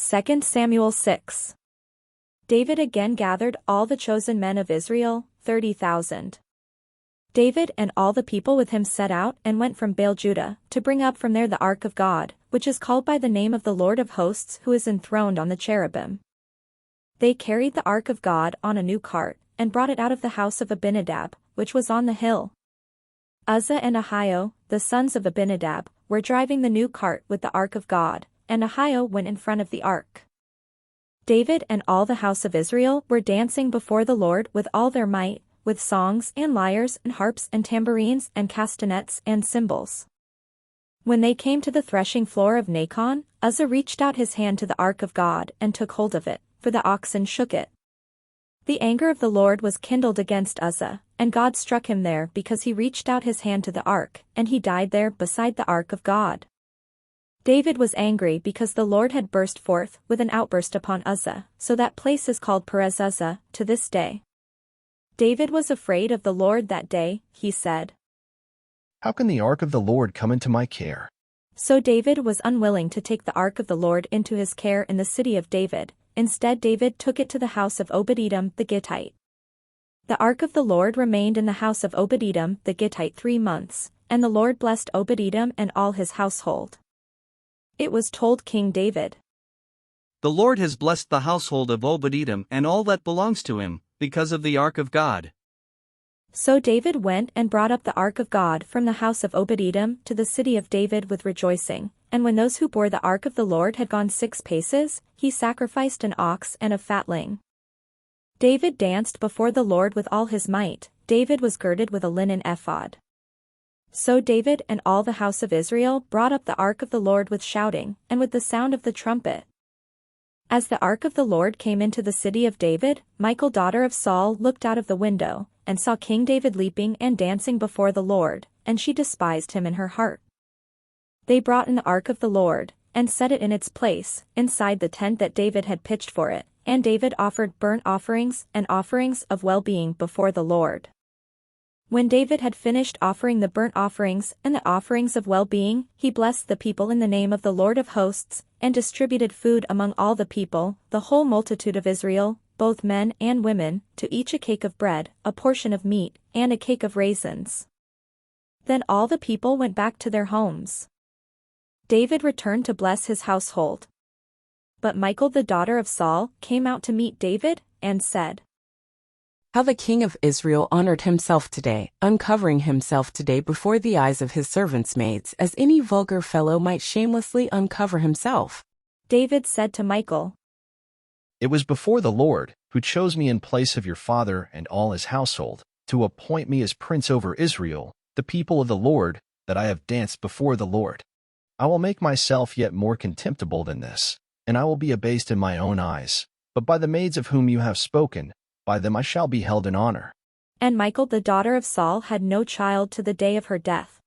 2 Samuel 6. David again gathered all the chosen men of Israel, 30,000. David and all the people with him set out and went from Baal-Judah to bring up from there the ark of God, which is called by the name of the Lord of hosts, who is enthroned on the cherubim. They carried the ark of God on a new cart, and brought it out of the house of Abinadab, which was on the hill. Uzzah and Ahio, the sons of Abinadab, were driving the new cart with the ark of God, and Ahio went in front of the ark. David and all the house of Israel were dancing before the Lord with all their might, with songs and lyres and harps and tambourines and castanets and cymbals. When they came to the threshing floor of Nacon, Uzzah reached out his hand to the ark of God and took hold of it, for the oxen shook it. The anger of the Lord was kindled against Uzzah, and God struck him there because he reached out his hand to the ark, and he died there beside the ark of God. David was angry because the Lord had burst forth with an outburst upon Uzzah, so that place is called Perez Uzzah to this day. David was afraid of the Lord that day. He said, "How can the ark of the Lord come into my care?" So David was unwilling to take the ark of the Lord into his care in the city of David. Instead, David took it to the house of Obed-Edom the Gittite. The ark of the Lord remained in the house of Obed-Edom the Gittite 3 months, and the Lord blessed Obed-Edom and all his household. It was told King David, "The Lord has blessed the household of Obed-Edom and all that belongs to him, because of the ark of God." So David went and brought up the ark of God from the house of Obed-Edom to the city of David with rejoicing, and when those who bore the ark of the Lord had gone 6 paces, he sacrificed an ox and a fatling. David danced before the Lord with all his might. David was girded with a linen ephod. So David and all the house of Israel brought up the ark of the Lord with shouting, and with the sound of the trumpet. As the ark of the Lord came into the city of David, Michal daughter of Saul looked out of the window, and saw King David leaping and dancing before the Lord, and she despised him in her heart. They brought in the ark of the Lord, and set it in its place, inside the tent that David had pitched for it, and David offered burnt offerings and offerings of well-being before the Lord. When David had finished offering the burnt offerings and the offerings of well-being, he blessed the people in the name of the Lord of hosts, and distributed food among all the people, the whole multitude of Israel, both men and women, to each a cake of bread, a portion of meat, and a cake of raisins. Then all the people went back to their homes. David returned to bless his household. But Michal the daughter of Saul came out to meet David, and said, "How the king of Israel honored himself today, uncovering himself today before the eyes of his servants' maids, as any vulgar fellow might shamelessly uncover himself." David said to Michal, "It was before the Lord, who chose me in place of your father and all his household, to appoint me as prince over Israel, the people of the Lord, that I have danced before the Lord. I will make myself yet more contemptible than this, and I will be abased in my own eyes. But by the maids of whom you have spoken, by them I shall be held in honor." And Michal the daughter of Saul had no child to the day of her death,